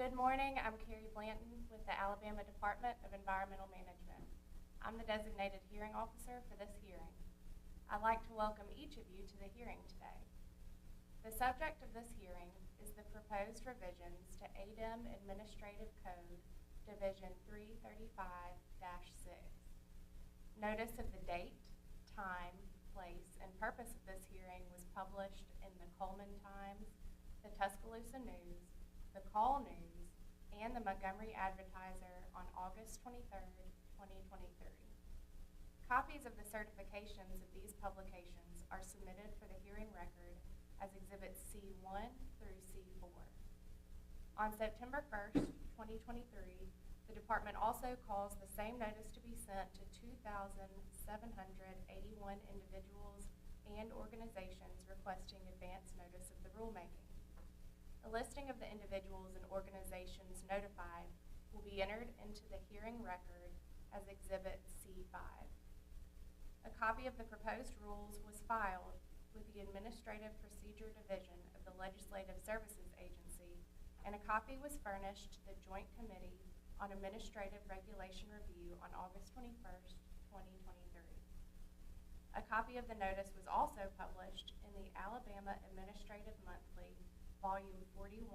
Good morning, I'm Carrie Blanton with the Alabama Department of Environmental Management. I'm the designated hearing officer for this hearing. I'd like to welcome each of you to the hearing today. The subject of this hearing is the proposed revisions to ADEM Administrative Code, Division 335-6. Notice of the date, time, place, and purpose of this hearing was published in the Coleman Times, the Tuscaloosa News, the Call News, and the Montgomery Advertiser on August 23rd, 2023. Copies of the certifications of these publications are submitted for the hearing record as Exhibits C1 through C4. On September 1st, 2023, the department also calls the same notice to be sent to 2,781 individuals and organizations requesting advance notice of the rulemaking. A listing of the individuals and organizations notified will be entered into the hearing record as Exhibit C5. A copy of the proposed rules was filed with the Administrative Procedure Division of the Legislative Services Agency, and a copy was furnished to the Joint Committee on Administrative Regulation Review on August 21st, 2023. A copy of the notice was also published in the Alabama Administrative Monthly, Volume 41,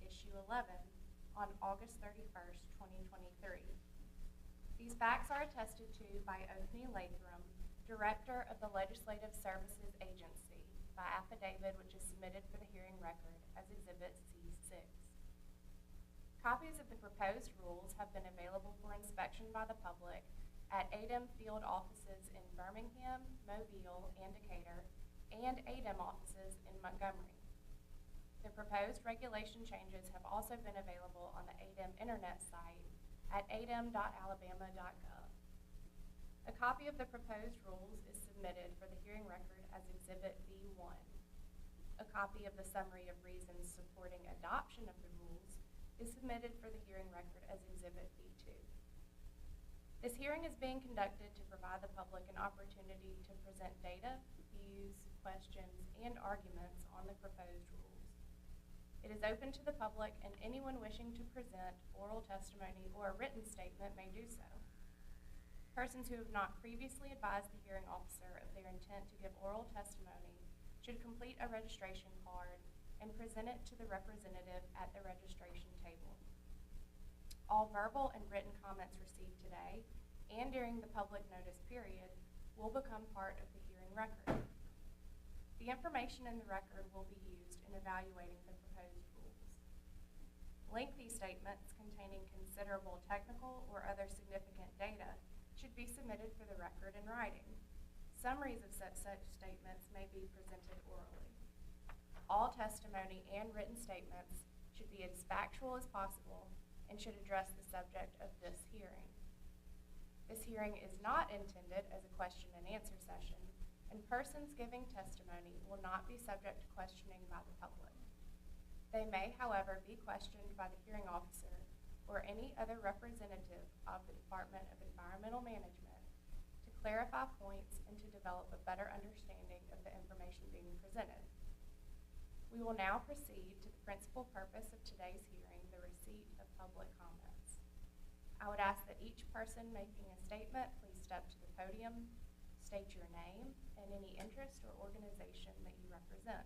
Issue 11, on August 31st, 2023. These facts are attested to by Othni Lathram, Director of the Legislative Services Agency, by affidavit which is submitted for the hearing record as Exhibit C6. Copies of the proposed rules have been available for inspection by the public at ADEM field offices in Birmingham, Mobile, and Decatur, and ADEM offices in Montgomery. The proposed regulation changes have also been available on the ADEM internet site at adem.alabama.gov. A copy of the proposed rules is submitted for the hearing record as Exhibit B1. A copy of the summary of reasons supporting adoption of the rules is submitted for the hearing record as Exhibit B2. This hearing is being conducted to provide the public an opportunity to present data, views, questions, and arguments on the proposed rules. It is open to the public, and anyone wishing to present oral testimony or a written statement may do so. Persons who have not previously advised the hearing officer of their intent to give oral testimony should complete a registration card and present it to the representative at the registration table. All verbal and written comments received today and during the public notice period will become part of the hearing record. The information in the record will be used in evaluating the proposed rules. Lengthy statements containing considerable technical or other significant data should be submitted for the record in writing. Summaries of such statements may be presented orally. All testimony and written statements should be as factual as possible and should address the subject of this hearing. This hearing is not intended as a question and answer session, and persons giving testimony will not be subject to questioning by the public. They may, however, be questioned by the hearing officer or any other representative of the Department of Environmental Management to clarify points and to develop a better understanding of the information being presented. We will now proceed to the principal purpose of today's hearing, the receipt of public comments. I would ask that each person making a statement please step to the podium, state your name, and any interest or organization that you represent.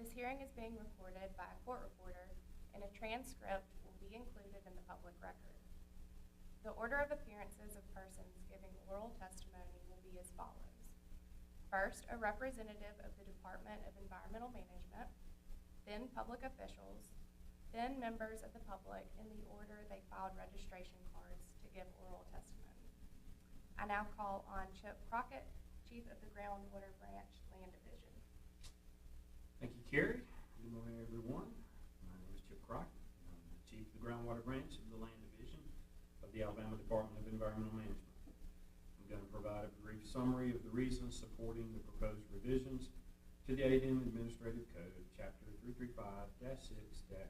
This hearing is being recorded by a court reporter, and a transcript will be included in the public record. The order of appearances of persons giving oral testimony will be as follows. First, a representative of the Department of Environmental Management, then public officials, then members of the public in the order they filed registration cards to give oral testimony. I now call on Chip Crockett, Chief of the Groundwater Branch Land Division. Thank you, Carrie. Good morning, everyone. My name is Chip Crockett. I'm the Chief of the Groundwater Branch of the Land Division of the Alabama Department of Environmental Management. I'm going to provide a brief summary of the reasons supporting the proposed revisions to the ADEM Administrative Code, Chapter 335-6-16,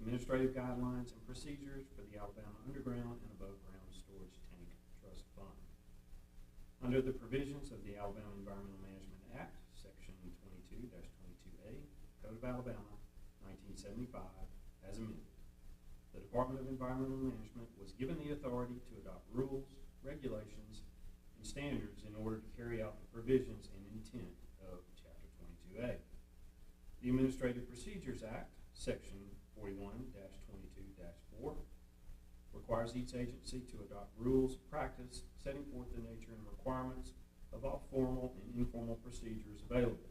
Administrative Guidelines and Procedures for the Alabama Underground and Above Ground Storage Tank Trust Fund. Under the provisions of the Alabama Environmental Management Act, Section 22-22A, Code of Alabama, 19 1975, as amended. The Department of Environmental Management was given the authority to adopt rules, regulations, and standards in order to carry out the provisions and intent of Chapter 22A. The Administrative Procedures Act, Section 41-22-4, requires each agency to adopt rules of practice setting forth the nature and requirements of all formal and informal procedures available.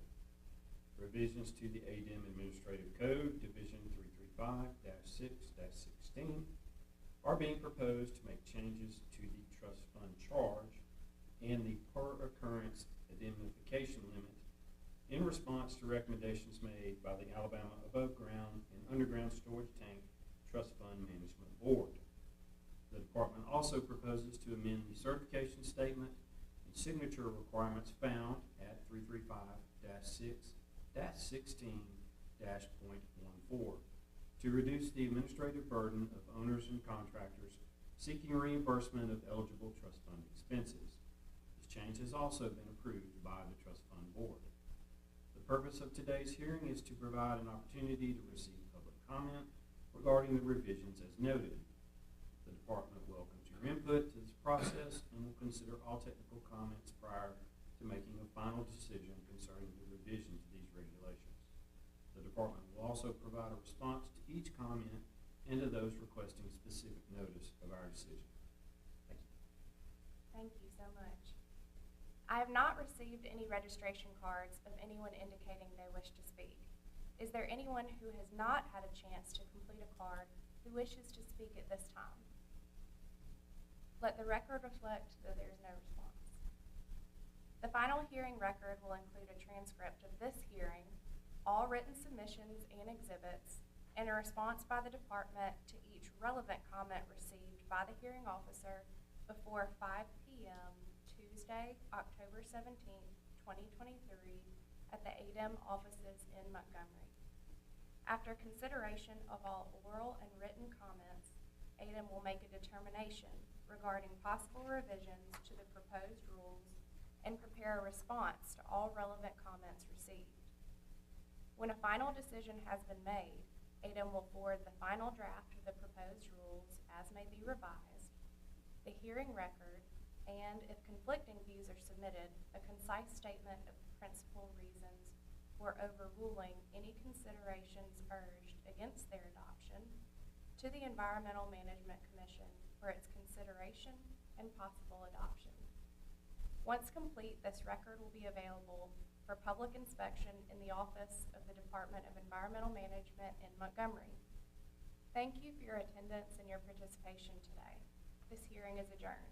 Revisions to the ADEM Administrative Code, Division 335-6-16, are being proposed to make changes to the trust fund charge and the per occurrence indemnification limit in response to recommendations made by the Alabama Above Ground and Underground Storage Tank Trust Fund Management Board. The department also proposes to amend the certification statement and signature requirements found at 335-6-16-.14 to reduce the administrative burden of owners and contractors seeking reimbursement of eligible trust fund expenses. This change has also been approved by the Trust Fund Board. The purpose of today's hearing is to provide an opportunity to receive public comment regarding the revisions as noted. The department welcomes your input to this process and will consider all technical comments prior to making a final decision concerning the revision to these regulations. The department will also provide a response to each comment and to those requesting specific notice of our decision. Thank you. Thank you so much. I have not received any registration cards of anyone indicating they wish to speak. Is there anyone who has not had a chance to complete a card who wishes to speak at this time? Let the record reflect that there is no response. The final hearing record will include a transcript of this hearing, all written submissions and exhibits, and a response by the department to each relevant comment received by the hearing officer before 5 p.m. Tuesday, October 17th, 2023, at the ADEM offices in Montgomery. After consideration of all oral and written comments, ADEM will make a determination regarding possible revisions to the proposed rules and prepare a response to all relevant comments received. When a final decision has been made, ADEM will forward the final draft of the proposed rules as may be revised, the hearing record, and if conflicting views are submitted, a concise statement of the principal reasons for overruling any considerations urged against their adoption to the Environmental Management Commission for its consideration and possible adoption. Once complete, this record will be available for public inspection in the office of the Department of Environmental Management in Montgomery. Thank you for your attendance and your participation today. This hearing is adjourned.